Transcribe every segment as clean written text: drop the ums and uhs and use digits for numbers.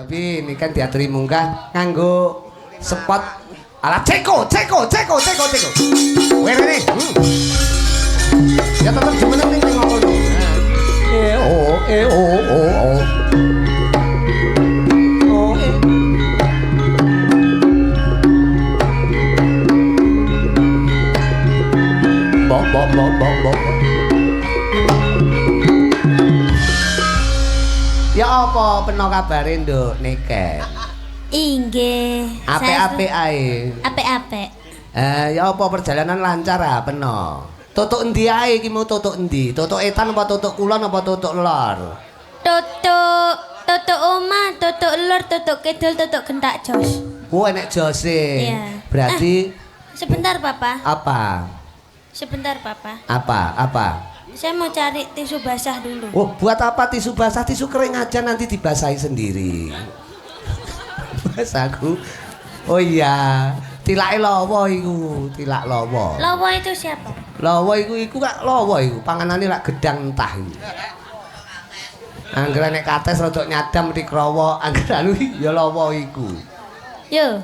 Tapi ini kan diaturi munggah nganggo spot ala ceko. Wene nih. Ya tetep jumeneng ning ngono. Oh. Bok. Ya apa peno kabare nduk Niken? Inggih. Apik-apik ae. Apik-apik. Ya apa perjalanan lancar ah peno? Tutuk endi ae iki mau tutuk endi? Tutuk etan apa tutuk kulon apa tutuk lor? Tutuk omah, tutuk lor, tutuk kidul, tutuk gentak jos. Oh enek jose. Iya. Berarti Sebentar, Papa. apa? Sebentar, Papa. Apa? Saya mau cari tisu basah dulu. Oh, buat apa tisu basah? Tisu kering aja nanti dibasahi sendiri. Basaku. Oh iya, tilake lawa iku, tilak lawa. Lawa itu siapa? Lawa iku gak lawa iku, panganane lak gedang entah iku. Angger nek kates rada nyadam di krowo, angger anu ya lawa iku. Yo,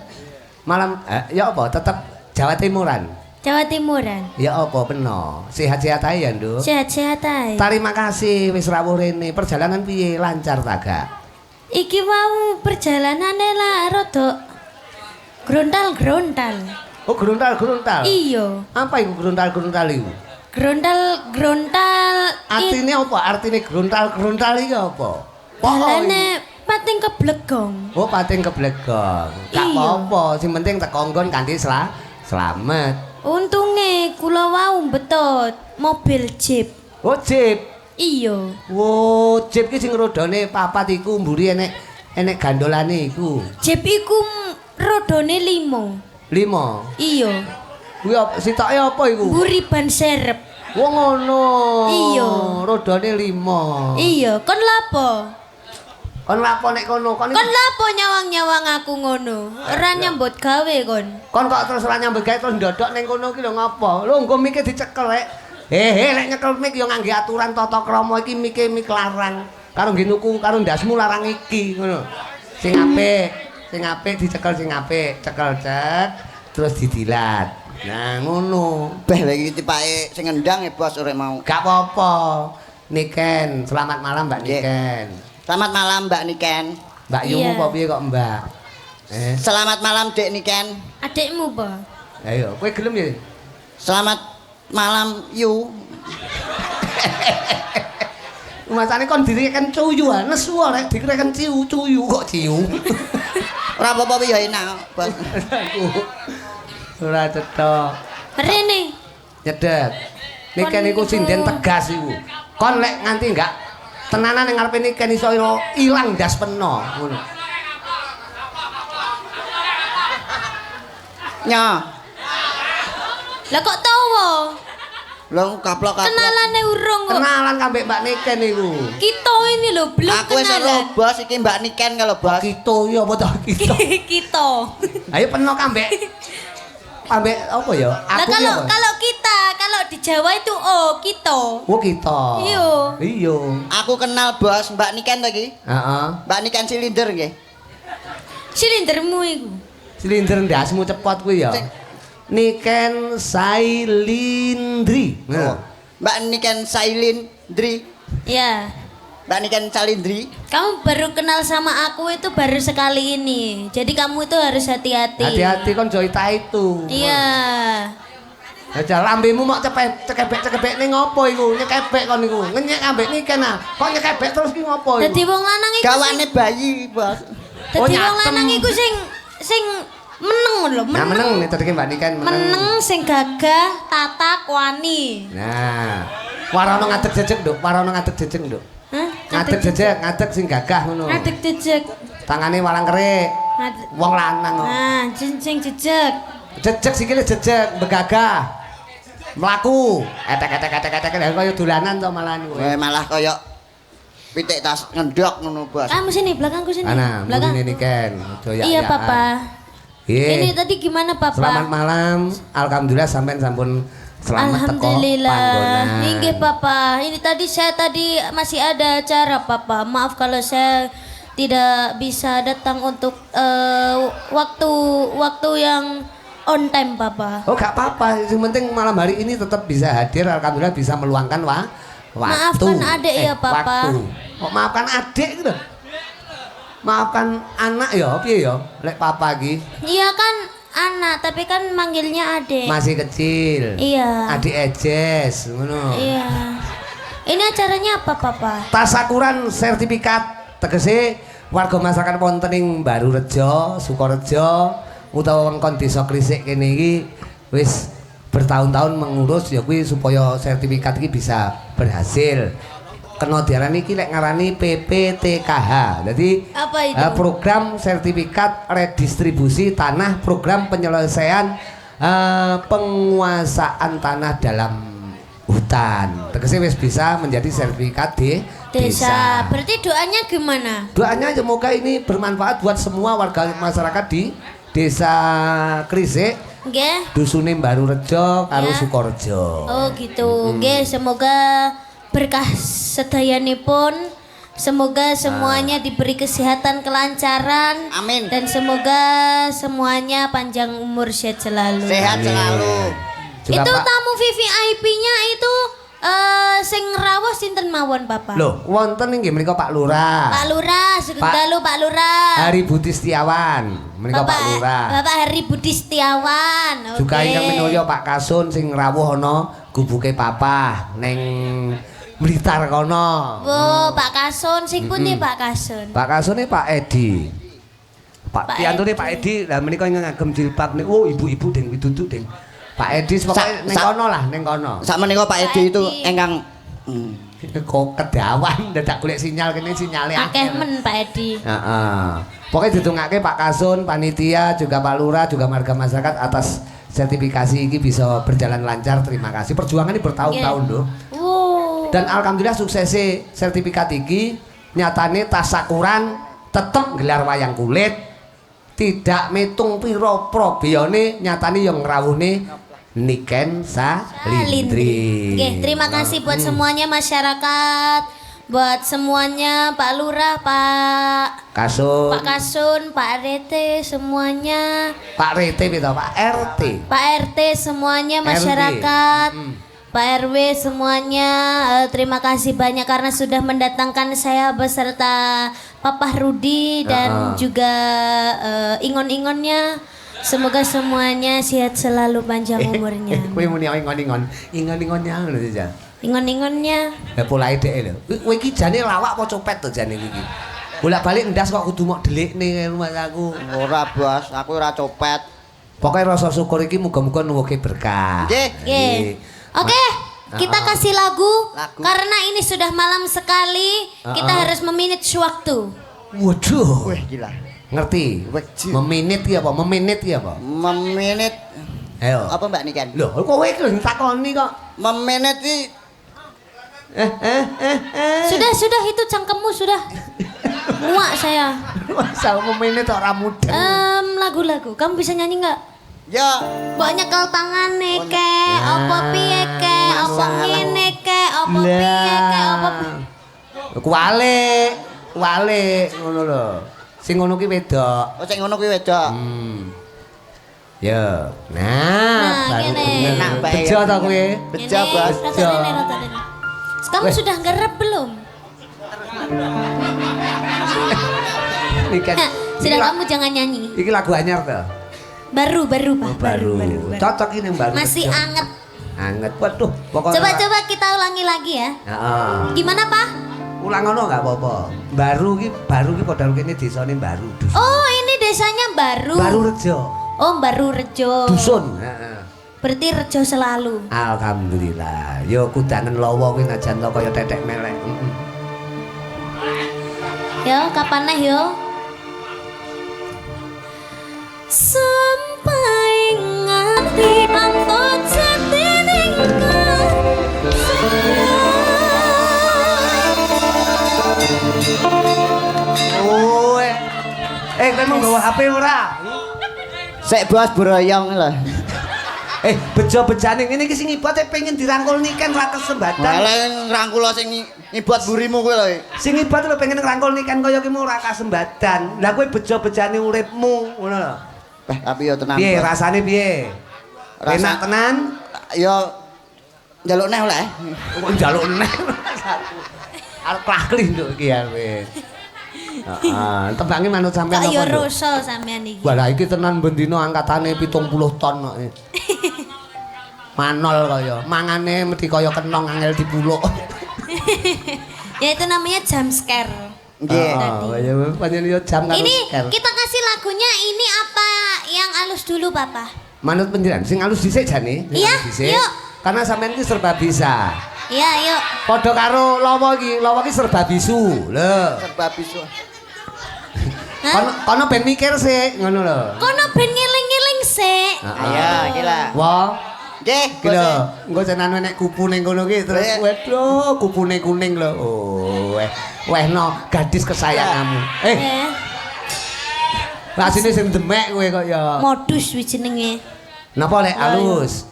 Malam ya apa tetep Jawa Timuran. Jawa Timuran. Ya apa peno? Sehat-sehat ae ya, Nduk. Sehat-sehat ae. Terima kasih wis rawuh rene. Perjalanan piye? Lancar ta gak? Iki mau perjalanane lah rada grontal-grontal. Oh, gruntal. Iyo. Apa iku gruntal iku? Grontal. Artine apa? Artine gruntal iki apa? Dalane pating keblegong. Oh, pating keblegong. Gak Iya. apa-apa, sing penting teko nggon kanthi slamet. Untunge kula wau betut mobil jeep. Oh, jeep. Iyo. Oh, jeep ki sing rodane papat iku mburi enek gandolane iku. Jeep iku rodone 5. 5. Iyo. Kuwi sitoke apa iku? Mburi ban serep. Oh, ngono. Iya. Rodane 5. Iya, kon lapo? Kon lapo nek kono? Kon Lapo nyawang-nyawang aku ngono? Ora nyambut gawe kon. Kon kok terus ora nyambut gawe terus ndodok ning kono ki lho ngopo? Lho engko mike dicekel rek. Lek nyekel mik ya ngangge aturan tata krama iki mike mik larang. Karo ngenuku karo ndasmu larang iki ngono. Sing apik dicekel sing apik, cekel cek terus didilat. Nah ngono. Beh lagi tipake sing ngendang ya bos ora mau. Gak apa-apa. Niken, selamat malam Mbak Niken. Selamat malam Mbak Niken. Mbak Yumu Iya. apa piye kok Mbak? Selamat malam Dek Niken. Adikmu, Bo. Ayo, kowe gelem ya? Selamat malam Yu. Masane kon direken cuyu ah, nesu rek direken cuyu kok ciu. Ora apa-apa ya enak, Bos. Ora cetok. Rene. Nyedek. Niken iku sinden tegas iku. Kon lek nganti enggak tenanan ning ngarepe Niken iso ilang ndas peno ngono. Nya. Lah kok tawa? Lho kaplok-kaplok. Kenalane urung kok. Kenalan kambek Mbak Niken iku. Kita ini lho belum Aku wis ero kenalan. bos iki Mbak Niken kalau bos. Kita ya apa to kita? Kita. Ayo peno kambek. Kambek apa ya? Lah Aku ya. kalau kita, kalau di Jawa itu kita. Oh kita. Iya. Iya. Aku kenal bos Mbak Niken to iki. Heeh. Mbak Niken silinder nggih. Silindermu iku. Silinder ndasmu cepot kuwi ya. Niken Sailindri. Oh. Mbak Niken Sailindri. Ya. Mbak Niken Salindri. Kamu baru kenal sama aku itu baru sekali ini. Jadi kamu itu harus hati-hati. Hati-hati kon Joita itu. Iya. Aja lambemu mok cekebek-cekebek ning ngopo iku? Nyekebek kon iku. Ngenyek ambek Niken ah. Kok nyekebek terus ki ngopo iku? Dadi wong lanang iku. Gawane bayi, bos. Dadi Oh, wong nyatem. lanang iku sing meneng lho, Nah meneng nih tadi Mbak Niken meneng sing gagah, tatak, wani. Nah, warono ngadeg jejeg, Nduk. Warono ngadeg jejeg, Nduk. Hah? Ngadeg jejeg, ngadeg sing gagah ngono. Ngadeg jejeg. Tangane walang kerik. Ngadeg. Wong lanang kok. Nah, sing jejeg. Jejeg sikile jejeg, begagah. Mlaku. Etek kaya dolanan to malah kowe. Malah kaya pitik tas ngendok ngono, bos. Kamu sini, belakangku sini. Ana, Belakang. mrene Niken. Iya, Papa. Ini Ini tadi gimana, Papa? Selamat malam. Alhamdulillah sampean sampun selamat teko Alhamdulillah. panggonan. Inggih, Papa. Ini tadi saya masih ada acara, Papa. Maaf kalau saya tidak bisa datang untuk waktu yang on time Papa. Oh gak apa-apa, yang penting malam hari ini tetap bisa hadir, alhamdulillah bisa meluangkan waktu. Maafkan adik ya Papa. Waktu. Oh, maafkan adik gitu. Maafkan anak ya, piye ya? Lek Papa iki. Iya kan anak, tapi kan manggilnya adik. Masih kecil. Iya. Adik ejes, ngono. Iya. Ini acaranya apa Papa? Tasakuran sertifikat tegese warga masyarakat wonten ing Barurejo, Sukorejo utawa wongkon desa Krisik kene iki wis bertahun-tahun mengurus ya kuwi supaya sertifikat iki bisa berhasil. Kena diarani iki lek ngarani PPTKH. Jadi Apa itu? Program sertifikat redistribusi tanah, program penyelesaian penguasaan tanah dalam hutan. Tegese wis bisa menjadi sertifikat di desa. Berarti doanya gimana? Doanya semoga ini bermanfaat buat semua warga masyarakat di Desa Krisik, Nggih. Dusune Barurejo karo Ya. Sukorejo. Oh gitu. Nggih, semoga berkah sedayanipun. Semoga semuanya diberi kesehatan, kelancaran. Amin. Dan semoga semuanya panjang umur sehat selalu. Sehat selalu. Juga Itu Pak, tamu VVIP-nya itu sing rawuh sinten mawon Bapak? loh, wonten inggih menika Pak Lurah. Pak Lurah, sugeng dalu Pak Lurah. Hari Budi Setiawan, menika Pak Lurah. Bapak Hari Budi Setiawan. Juga Oke. ingkang minulya Pak Kasun sing rawuh ana gubuke papa ning Blitar kono. Oh, Pak Kasun, sing pundi Pak Kasun? Pak Kasune Pak Edi. Pak Pak piantune Edi. Pak Edi lah menika ngagem jilbab nih. Oh, ibu-ibu deng pitutu deng. Pak Edi pokoke ning kono lah, ning kono. Sak menika Pak Edi itu Edi. engkang Kok kedawan dadak golek sinyal kene sinyale Akeh men Pak Edi. Heeh. Pokoknya ditungake Pak Kasun, panitia, juga Pak Lurah, juga warga masyarakat atas sertifikasi ini bisa berjalan lancar. Terima kasih. Perjuangan ini bertahun-tahun loh. Wow. Dan alhamdulillah suksesi sertifikat ini nyatane tasakuran tetep gelar wayang kulit. Tidak mitung piro probiyane nyatane yang ngrawuhne Niken Salindri. Oke, terima kasih buat semuanya masyarakat, buat semuanya Pak Lurah, Pak Kasun, Kasun, Pak RT semuanya, Pak RT pito, Pak RT. Pak RT semuanya RT. masyarakat, Pak RW semuanya. Terima kasih banyak karena sudah mendatangkan saya beserta Papa Rudi dan juga ingon-ingonnya. Semoga semuanya sehat selalu, panjang umurnya. Kowe muni ingon-ingon. Ingon-ingonnya lho ya. Ingon-ingonnya. Lah polahe dhek lho. Kowe iki jane lawak apa copet to jane iki? Bolak-balik ndas kok kudu mok delikne rumah aku. ora Bos, aku ora copet. Pokoknya rasa syukur iki muga-muga nuwuhke berkah. Nggih. Oke. Oke, kita kasih lagu, Lagu. karena ini sudah malam sekali. Kita harus memanage waktu. Waduh. Wih gila. Ngerti? Wajib. Meminit ki apa? Meminit ki apa? Memenit Ayo. apa Mbak Niken? Loh, kowe iki lho takoni kok. Memenit iki Sudah itu cangkemmu sudah. Muak saya. Masa meminit ora mudah. Lagu-lagu, kamu bisa nyanyi nggak? ya Banyak kal tangan ke, apa piye ke, apa ngene ke, apa piye ke, apa Kuwale ngono lho. Sing ngono ki wedok. oh sing ngono kuwi wedok. Ya. Nah, Nah, baru gini. bener. Nah, baik. Bejo ta kowe? Bejo, Bos. Bejo. Kamu sudah garap belum? Iki kan. Sudah, kamu jangan nyanyi. Iki lagu anyar to. Baru, Pak. Baru. Cocok ini yang baru. Masih Bejo. anget. Anget. Waduh, pokoknya. Coba kita ulangi lagi ya. Heeh. Gimana, Pak? Ulang ngono enggak apa-apa. Baru ki padahal kene desane baru. Dusun. Oh, ini desanya baru. Baru Rejo. Oh, Baru Rejo. Dusun. Heeh. Berarti Rejo selalu. Alhamdulillah. Yo kudangen lawa kuwi najan to kaya tetek melek. Yo, kapan nah yo? Sampai ngati angkot setiningkan Oh. Kowe mau nggawa HP ora? Sik Bos broyong lho. Bejo-bejane ngene iki sing ibu pengen dirangkul niken ra kesembadan. Malah ngrangkul sing Ngibat burimu kowe lho. Sing ibat lho pengen ngrangkul nikan kaya ki ora kasembadan. Lah kowe bejo-bejane uripmu, ngono lho. Tapi yo tenan. Piye rasane piye? Enak tenan? Yo njaluk neh oleh. Kok njaluk neh. Arep klakli nduk iki ya wis. Heeh, tembange manut sampean Kok apa? ya Nduk? rusa sampean iki. Wah, lah iki tenan bendina angkatane 70 ton kok. Manol kaya, mangane mesti kaya kenong angel dipuluk. Ya itu namanya jump scare. Nggih. Kaya pancen yo jam karo Ini scare. kita kasih lagunya ini apa yang halus dulu Papa? Manut penjiran sing alus dhisik jane. Sing Iya, alus dhisik. yuk. Karena sampean iki serba bisa. Iya, yuk. Padha karo lawa iki serba bisu. Lho. Serba bisu. Kono ben mikir sik, ngono lho. Kono ben ngiling-ngiling sih. Ayo, iki lah. Wah, Nggih, iki lho, engko jenengan nek kupu ning kono ki terus Eh. waduh, kupune kuning lho. Oh, wehno gadis kesayanganmu. Eh, Lah sini sing demek kowe kok ya. modus wi jenenge. Napa lek alus?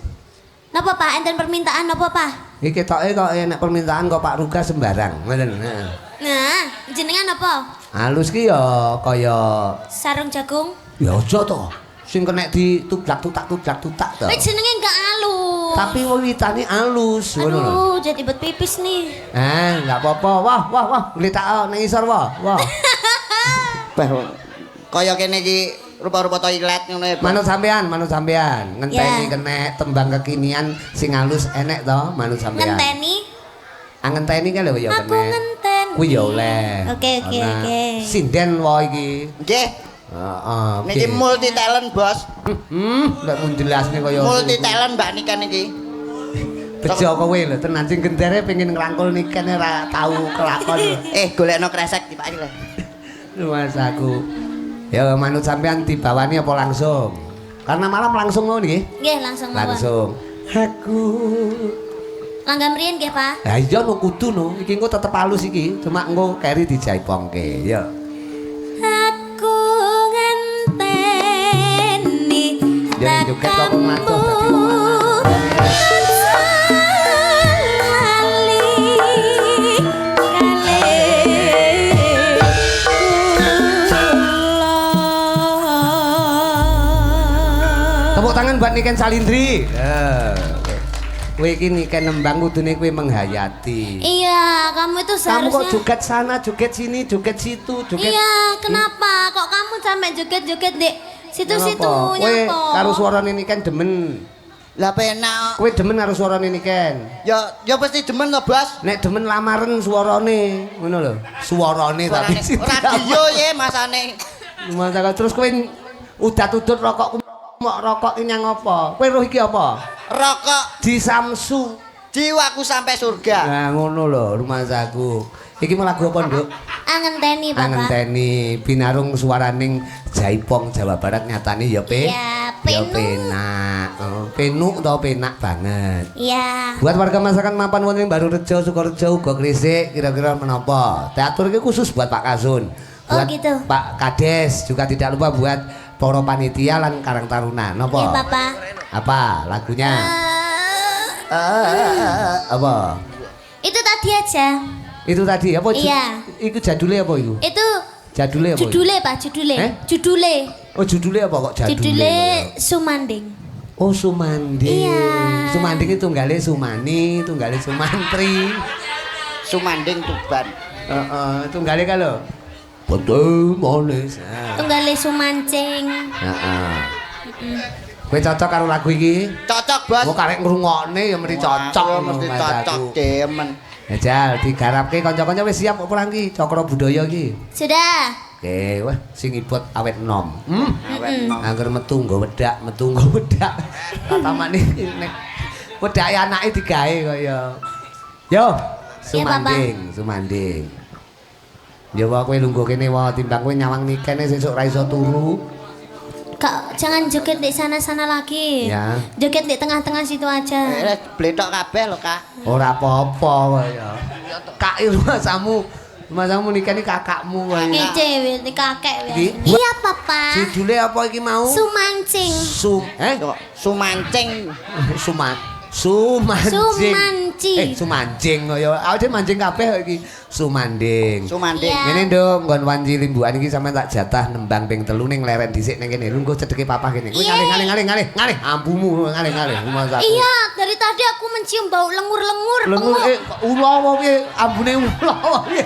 Napa Pak? Enten permintaan napa Pak? Iki ketoke kok nek permintaan kok Pak Ruga sembarang, ngoten. Heeh. Nah, jenengan apa? Alus ki ya kaya Sarung jagung. ya aja to. Sing kena ditublak tutak to. Wis jenenge enggak halus. Tapi wiwitane alus ngono lho. Aduh, jadi bet pipis nih. Enggak apa-apa. Wah, ngelitak ning isor wah. Wah. Beh, kaya kene iki rupa-rupa toilet ngono ya. Manut sampean. Ngenteni Ya. kena tembang kekinian sing alus enek to, manut sampean. Ngenteni. Ngenteni kan lho ya Aku kena. ngenten. Kuwi ya oleh. Oke. Sinden wae iki. Nggih. Heeh. Niki multi talent, Bos. Lek mun jelasne kaya Multi talent Mbak Nika niki. bejo kowe lho tenan sing gendere pengen ngrangkul niken ora tau kelakon. Golekno kresek dipaki lho. Mas aku. Ya manut sampean dibawani apa langsung? Karena malam langsung ngono nggih. Nggih, langsung mawon. Langsung. Aku. Langgam riyen nggih, Pak. Lah iya no kudu no. Iki engko tetep halus iki. Cuma engko keri dijaipongke. Ya. Aku ngenteni Jangan joget kok ngatuh dadi wong Tepuk tangan buat Niken Salindri. Kowe iki Niken nembang kudune kowe menghayati. Iya, kamu itu Kamu kok seharusnya. joget sana, joget sini, joget situ, joget. Iya, kenapa? Kok kamu sampai joget-joget dek situ-situ Kowe nyapa? karo suarane Niken demen. Lah penak. Kowe demen karo suarane Niken. Ya pasti demen to, Bos. Nek demen lamaren suarane, ngono lho. Suarane tapi Radio ya masane. Masa terus kowe udat-udut rokok mok rokok iki nyang apa? Kowe roh iki apa? Rokok Di Samsu. jiwaku sampai surga. Nah ngono lho rumah saku. Iki mau lagu apa, Nduk? Angenteni, Bapak. Angenteni binarung suaraning Jaipong Jawa Barat nyatane ya Iya, ya penuh. penak. Oh, penuk to penak banget. Iya. Buat warga masakan mapan wonten Baru Rejo, Sukorejo, uga Gresik kira-kira menapa? Teater iki khusus buat Pak Kasun. Oh, Buat gitu. Pak Kades juga tidak lupa buat para panitia lan Karang Taruna. Napa? Iya, Bapak. Apa lagunya? Eh, Apa? itu tadi aja. Itu tadi apa? Iya. Iku jadule apa iku? Itu Jadule apa? iku? judulnya, Pak, judulnya. Eh? Judulnya. Oh judule apa kok jadule? Judulnya Sumanding. Oh Sumanding. Iya. Sumanding itu tunggale Sumani, tunggale Sumantri. Sumanding Tuban. Heeh, tunggale ka lho. Betul manis. Tunggale Sumancing. Heeh. Kowe cocok karo lagu iki? Cocok, Bos. Mau karek ngrungokne ya mesti cocok Wah, ngono, mesti Mas cocok aku. demen. Ya Jal, digarapke kanca-kanca wis siap apa ora iki? Cakra budaya iki. Sudah. Oke, wah sing ibut awet nom. Awet nom. Angger metu nggo wedak, Tatamane nek wedake anake digawe kaya. Yo, Sumanding. Ya wae kowe lungguh kene wae timbang kowe nyawang nikene sesuk ra iso turu. Kak, jangan joget di sana-sana lagi. Ya. Joget di tengah-tengah situ aja. Bletok kabeh lho, Kak. Ora apa-apa kaya. Kak rumahmu nikah ini kakakmu kaya. Ini cewek, ini kakek. Iki? Iya, Papa. Judule apa iki mau? Sumancing. Sumancing. Sumanjing. Sumanci. Sumanjing kaya. Awake manjing kabeh kok iki. Sumanding. Sumanding. Iya. Ngene nduk, nggon wanci limbukan iki sampean tak jatah nembang ping 3 ning leren dhisik ning kene. Lungguh cedheke papa kene. Kowe ngalih. Ambumu ngalih. Masak. Iya, dari tadi aku mencium bau lengur-lengur Lengur penguk. ula apa piye? Ambune ula apa piye?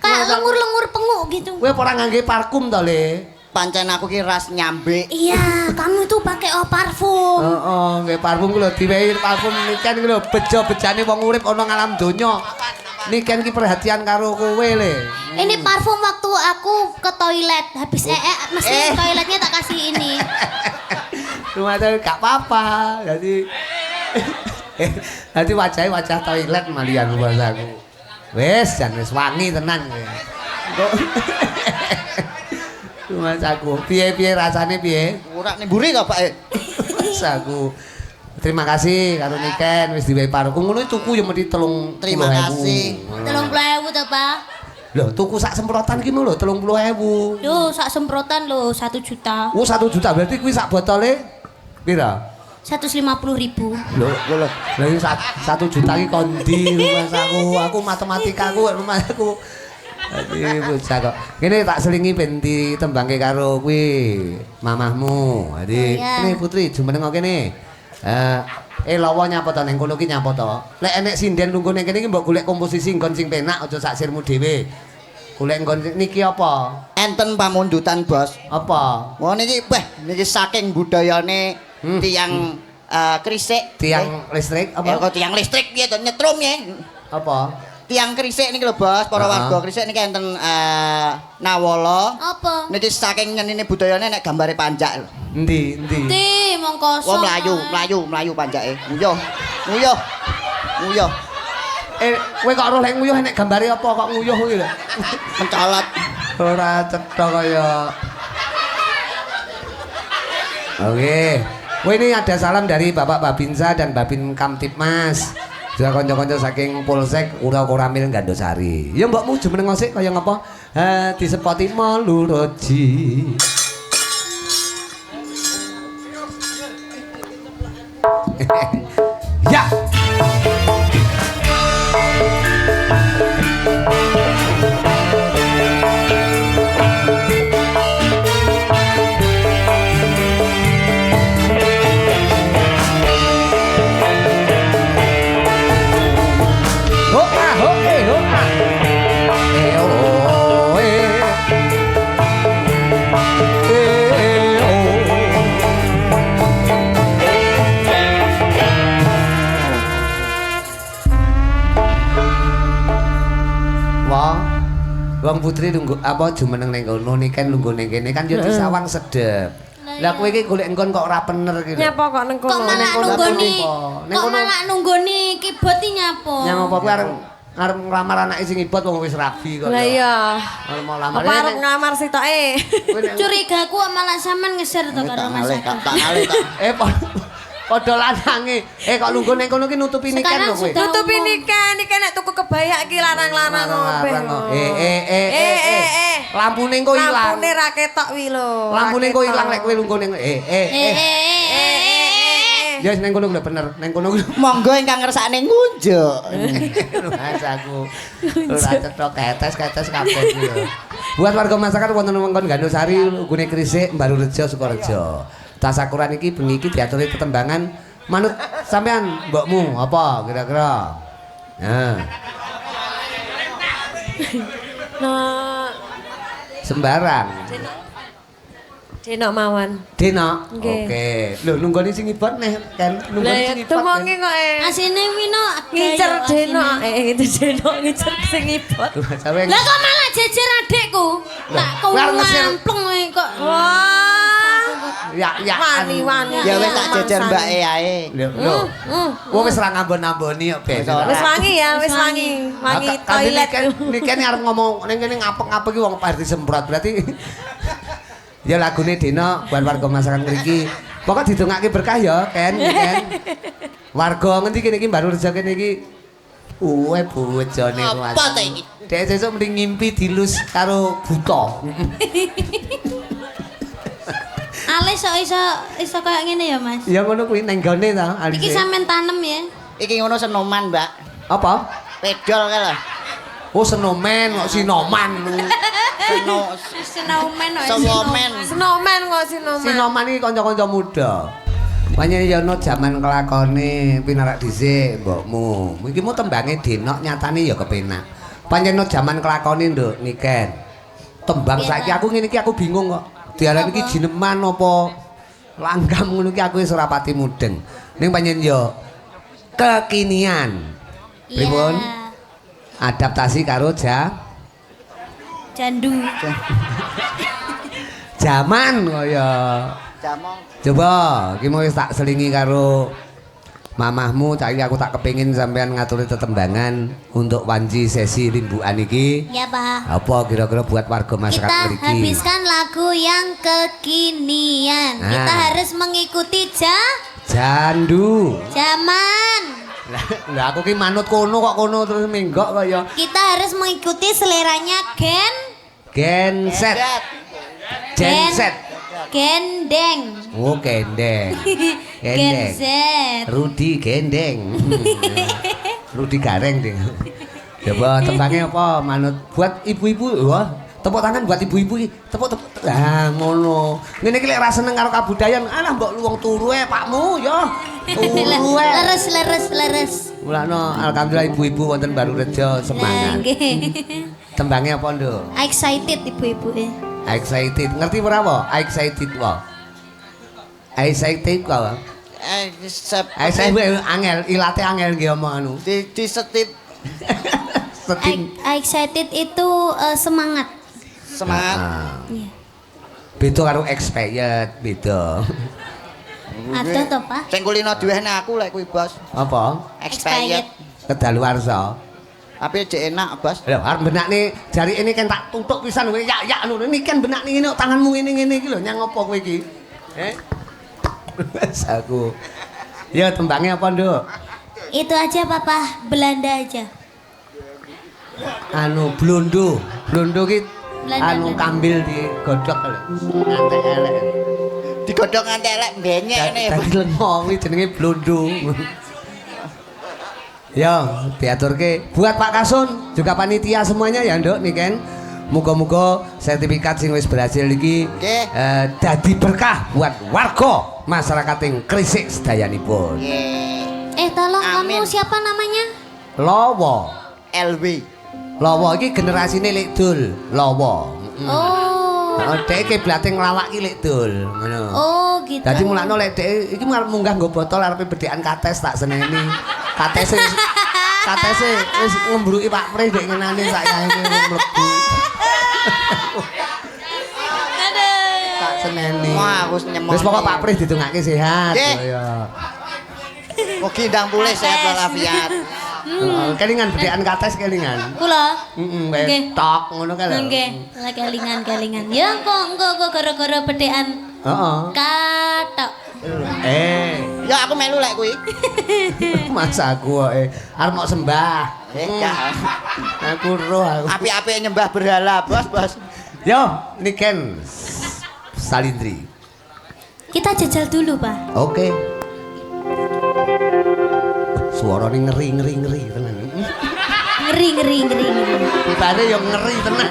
Kayak lengur-lengur penguk gitu. Kowe ora ngangge parfum to, Le? Pancen aku ki ras nyambik. Iya, kamu tuh pakai parfum. Heeh, nggih parfum ku lho diwehi parfum niken ku lho bejo-bejane wong urip ana ngalam donya. Niken ki perhatian karo kowe, Le. Ini parfum waktu aku ke toilet habis mesti toiletnya tak kasih ini. Cuma gak apa-apa. Jadi wajahnya wajah toilet malian bahasaku. Wes, jan wis wangi tenan kowe. Cuma aku piye-piye rasane piye? Ora nimburi to, Pak. Aku terima kasih karo Niken wis diwehi parfum ngono tuku ya mesti 30.000. Terima kasih. 30.000 to, Pak. Lho, tuku sak semprotan ki lho 30.000. Duh, sak semprotan lo 1 juta. Oh, 1 juta berarti kuwi sak botole pira? 150.000. Lho, lha iki 1 juta ki kondi rumahku. Aku matematikaku rumahku. Dadi bocah kok. Kene tak selingi ben ditembangke karo kuwi mamahmu. Dadi Iya. kene Putri jumeneng kene. Lawa nyapa to ning kono ki nyapa to. Lek enek sinden lungguh ning kene iki mbok golek komposisi nggon sing penak aja sak sirmu dhewe. Golek nggon niki apa? Enten pamundutan, Bos. Apa? Wah niki niki saking budayane tiang krisik. Tiang listrik Ya apa? kok tiang listrik piye to nyetrum ya. Apa? Tiang krisik niki lho, Bos. Para warga krisik niki enten nawala. Apa? Niki saking nyenine budayane nek gambare panjak lho. Endi? Ti, mong kosong. Wah mlayu panjake. Nguyuh. Kowe kok roh lek nguyuh nek gambare apa kok nguyuh kuwi lho. Mencolot. Ora cetha kaya. Oke. Kowe ini ada salam dari Bapak Babinsa dan Babin Kamtipmas. Juga kanca-kanca saking Polsek Ura-Koramil Gandosari. Ya mbokmu jumeneng sik kaya ngapa? Disepoti Maluroji. Ya. Wong Putri nunggu apa jumeneng ning kono niken lungguh ning kene kan yo disawang sedep. Lah kowe iki golek engkon kok ora bener iki lho. Nyapa kok neng kono? Kok malah nunggoni? Kok malah nunggoni kiboti nyapa? Nyang apa kowe arep nglamar anake sing ibot wong wis rabi kok. Lah iya. Arep mau lamar. Apa arep ngamar sitoke? Curigaku malah sampean ngeser to karo Mas Agus. Tak ngalih tak. Padha lanange. Kok lungguh ning kono ki nutupi niken lho kowe. Tutupi niken nek tuku kebaya iki larang-larang ngope. Lampune engko ilang. Lampune ra ketok wi lho. Lampune engko ilang lek kowe lungguh ning Ya ning kono kuwi bener. Ning kono kuwi. Monggo ingkang ngersakne ngunjuk. Mas aku. Ora cetok ketes kabeh iki lho. Buat warga masyarakat wonten wewengkon Gandosari, Gune Krisik, Mbarurejo, Sukorejo. Tasakuran iki bengi iki diaturi tetembangan manut sampean mbokmu apa kira-kira? Nah. Nah, Sembarang. Denok mawon. Dena. Nggih. Oke. Lho nunggoni sing ibot neh kan nunggoni Lah sing ibot. tumongi kok Asine wino ngincer denok. Itu denok ngincer sing ibot. Sampe Lah kok malah jejer adekku? Tak ngampleng kowe kok. Wah. ya Wani. Ya wis tak jejer mbake ae. Lho. Wong wis ra ngambon-amboni kok ben. Wis wangi ya, wis wangi. Wangi toilet. Niki arep ngomong ning kene ngapek-ngapek iki wong Pak disemprot berarti ya lagune Dena buat warga masyarakat mriki. Pokok didongake berkah ya, Ken. Warga ngendi kene iki baru rejo kene iki. Bojone kuwi. Apa ta iki? Dek sesuk mending ngimpi dilus karo buta. Alis iso kayak ngene ya, Mas? Ya ngono kuwi neng gone ta alise. Iki sampean tanem ya. Iki ngono senoman, Mbak. Apa? Pedol kae lho. Oh senomen kok sinoman. Snowman kok. Snowman. Snowman kok Snowman. Sinoman iki kanca-kanca muda. Panjenengan ya ono jaman kelakone pinarak dhisik mbokmu. Iki mu tembange denok nyatane ya kepenak. Panjenengan jaman kelakone nduk Niken. Tembang saiki aku ngene iki aku bingung kok. Diarani iki jineman apa langgam ngono iki aku wis ora pati mudeng. Ning panjenengan ya kekinian. Pripun? Adaptasi karo Jandu. Jaman kaya. Jamong. Coba iki mau wis tak selingi karo mamahmu, saiki aku tak kepengin sampean ngaturi tetembangan untuk wanci sesi rimbukan iki. Ya, Pak. Apa kira-kira buat warga masyarakat Kita mriki? habiskan lagu yang kekinian. Nah. Kita harus mengikuti Jandu. zaman. Lah aku ki manut kono kok kono terus menggok kaya Kita harus mengikuti seleranya genset. Genset. gendeng. Oh, gendeng. Genset. Rudi gendeng. Rudi gareng ding. Coba tembangnya apa manut buat ibu-ibu wah. Tepuk tangan buat ibu-ibu iki. Tepuk. Lah ngono. Ngene iki lek ra seneng karo kabudayan, alah mbok lu wong turu pakmu ya. Turu Leres. Mulane alhamdulillah ibu-ibu wonten Barurejo semangat. Nggih. Tembangnya apa, Nduk? Excited ibu-ibu ya. Excited. Ngerti ora apa? Excited wae. Excited wae. Excited angel, ilate angel nggih omong anu. Di setip Setim. Excited itu semangat. semangat. Iya. Beda karo expired, beda. Aduh toh, Pak. Sing kulino duwene aku lek kuwi, Bos. Apa? Expired. Kedaluwarsa. Tapi jek enak, Bos. Lho, arep benakne jari ini kan tak tutuk pisan kowe yak ngono. Niki kan benakne ngene kok tanganmu ngene-ngene iki lho, nyang apa kowe iki? Wes aku. Ya tembangnya apa, Nduk? Itu aja, Papa. Belanda aja. Anu blondo. Blondo ki Belanda, anu Belanda. kambil digodhog lho. Ngantek elek. Digodhog nganti elek benyek ngene. Dadi lengo kuwi jenenge blondo. Ya, diaturke buat Pak Kasun, juga panitia semuanya ya, Nduk, Niken. Muga-muga sertifikat sing wis berhasil iki Nggih. dadi berkah buat warga masyarakat ing Krisik sedayanipun. Nggih. Tolong Amin. kamu siapa namanya? Lawa. LW. Lawa iki generasine Lek Dul, Lawa. Oh. Dhek kiblate nglawak ki Lek Dul, ngono. Oh, gitu. Dadi mulakno lek dhek iki arep munggah nggo botol arepe bedhekan kates tak seneni. Katese wis ngembruki Pak Pri ndek ngenane sak yae mlebu. Tak seneni. Wah, aku nyemoni. Wis pokok Pak Pri didongake sehat. Nggih. Ya. Mugi ndang pulih sehat walafiat. Kelingan bedhekan kates kelingan. Kula. Heeh, Nggih. tok ngono kae lho. Nggih, lah kelingan. Ya kok gara-gara bedhekan Heeh. katok. Ya aku melu lek kuwi. Mas aku kok arep mau sembah. Ya. Aku roh aku. Apik-apik nyembah berhala, Bos. Yo, Niken Salindri. Kita jajal dulu, Pak. Oke. Suarane ngeri tenan. Ngeri. Tibane yo ngeri tenan.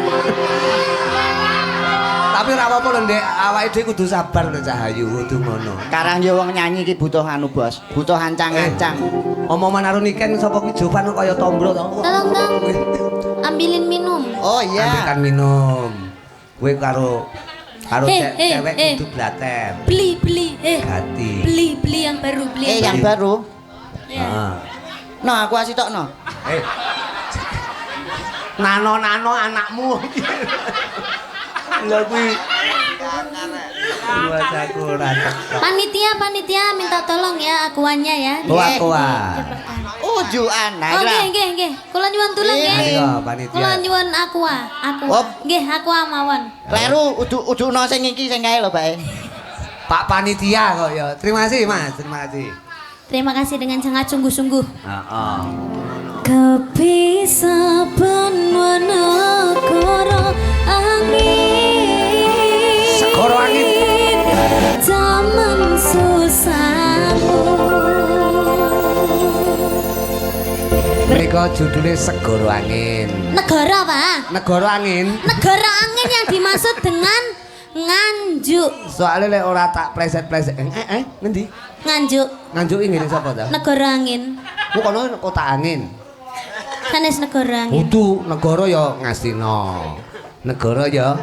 Tapi ora apa-apa lho, Ndek. Awake dhewe kudu sabar lho Cahayu, kudu ngono. Karang yo wong nyanyi iki butuh anu, Bos. Butuh ancang-ancang. Omongan karo Niken sapa ki Jovan kaya tombro to. Tolong dong. Ambilin minum. Oh iya. Ambilkan minum. Kowe karo Eh, cewek eh. kudu blater. Beli. Hati. Beli yang baru, Yang baru. Ya. Heeh. No, aku asih tokno. Nano anakmu. Lha kuwi wajaku ora cocok. Panitia minta tolong ya akuannya ya. Aqua. Ujuan. Oh, nggih. Kula nyuwun tulung nggih. Ayo panitia. Kula nyuwun aqua. Oh. Nggih, aqua mawon. Kleru uduno sing iki sing kae lho, Pak. Pak panitia kok ya. Terima kasih, Mas. Terima kasih. Terima kasih dengan sangat sungguh-sungguh. Heeh. Kepisapan wanakara angin. Segoro angin. Menika judulnya Segoro Angin. Negara, Pak. Negara angin. Negara angin yang dimaksud dengan Nganjuk. Soalnya lek ora tak pleset-pleset. Ngendi? Nganjuk. Nganjuk ngene sapa ta? Negara angin. Ku kono kota angin. Sanes negara angin. Kudu negara ya Ngastina. Negara ya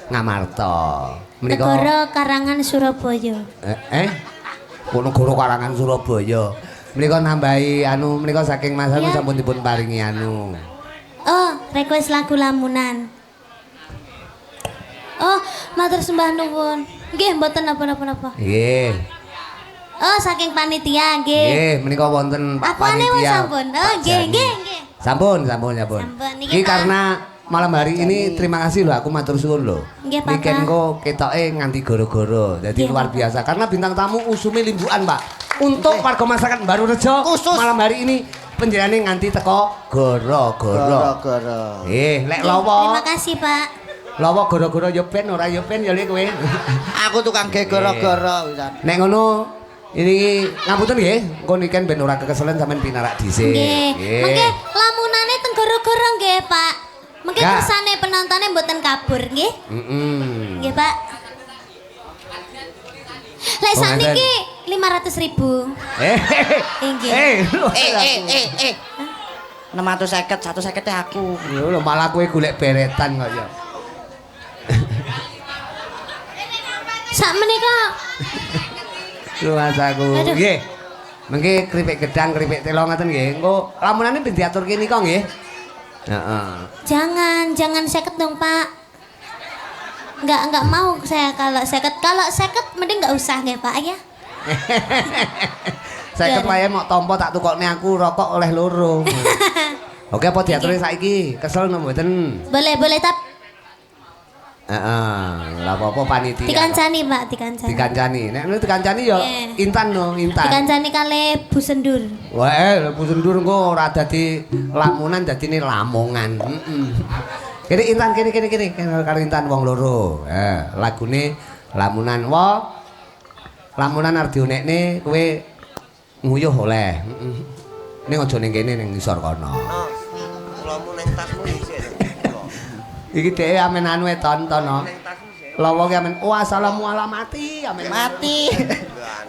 Ngamarta. Negara Karangan Surabaya. Kok negara Karangan Surabaya. Menika nambahi menika saking Mas Anu Ya. sampun dipun paringi Oh, request lagu lamunan. Oh, matur sembah nuwun. Nggih, mboten napa-napa. Nggih. Oh, saking panitia nggih. Nggih, menika wonten Pak Apane wis Panitia. sampun? Oh, Pak nggih, Jani. nggih, nggih. Sampun. Sampun, Iki niki, Pak. karena malam hari ini terima kasih loh aku matur suwun loh. Nggih, Pak. Weekend kok ketoke nganti goro-goro. Jadi Nggih, luar Pak. biasa karena bintang tamu usumi limbuan, Pak. Untuk warga masyarakat Baru Rejo Khusus. malam hari ini penjelasannya nganti teko goro-goro. Gara-gara. Lek Nggih, lawa. Terima kasih, Pak. Lawa goro-goro ya ben ora ya ben ya lek kowe. Aku tukang ge gara-gara wisan. Nek ngono ini ngapunten nggih, engko niken ben ora kekeselen sampean pinarak dhisik. Nggih. Mengke lamunane teng goro-goro nggih, Pak. Mengke Nggak. kersane penontonnya mboten kabur nggih. Nggih, Pak. Lek Oh, sakniki 500.000. Nggih. lho. 650, 150 aku. Lho malah kowe golek beretan kok ya. Sak menika Lho Mas aku. Aduh. Nggih. Mengki kripik gedang, kripik telo ngoten nggih. Engko lamunane ben diaturke nika nggih. Heeh. jangan 50 dong, Pak. Enggak mau saya kalau 50. Kalau 50 mending enggak usah nggih, Pak ya. Saya Biar. kepaye mok tampa tak tukokne aku rokok oleh loro. Oke apa diaturke saiki? Kesel no mboten? Boleh tapi Heeh. Lah apa panitia. dikancani, Pak, dikancani. Dikancani. Nek ngono dikancani ya Nggih. Intan no, Intan. Dikancani kali Bu Sendur. Wae, Bu Sendur engko ora dadi lamunan dadine lamongan. Kene Intan kene karo Intan wong loro. Lagune lamunan lamunan arep dionekne kowe nguyuh oleh. Ning aja ning kene ning ngisor kono. Lamun ning tasmu isih. Iki dhek amen anu tonton no. Lawa ki amen assalamualaikum amen Mati.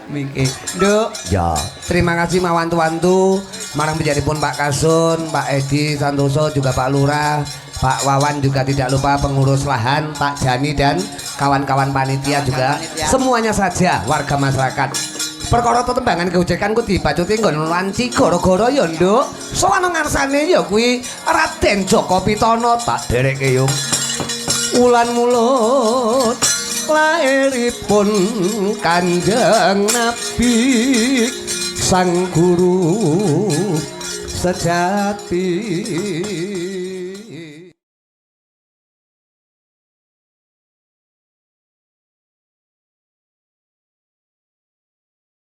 Miki. Nduk. Ya, terima kasih mawantu-wantu marang penjaripun Pak Kasun, Pak Edi Santoso juga Pak Lurah, Pak Wawan juga tidak lupa pengurus lahan, Pak Jani dan kawan-kawan panitia juga. Semuanya saja warga masyarakat. Perkara tetembangan kehujakan ku dibacuti nggon wanci gara-gara ya nduk. Sowan ngarsane ya kuwi Raden Joko Pitono tak dereke yo. Wulan mulut lairipun Kanjeng Nabi sang guru sejati.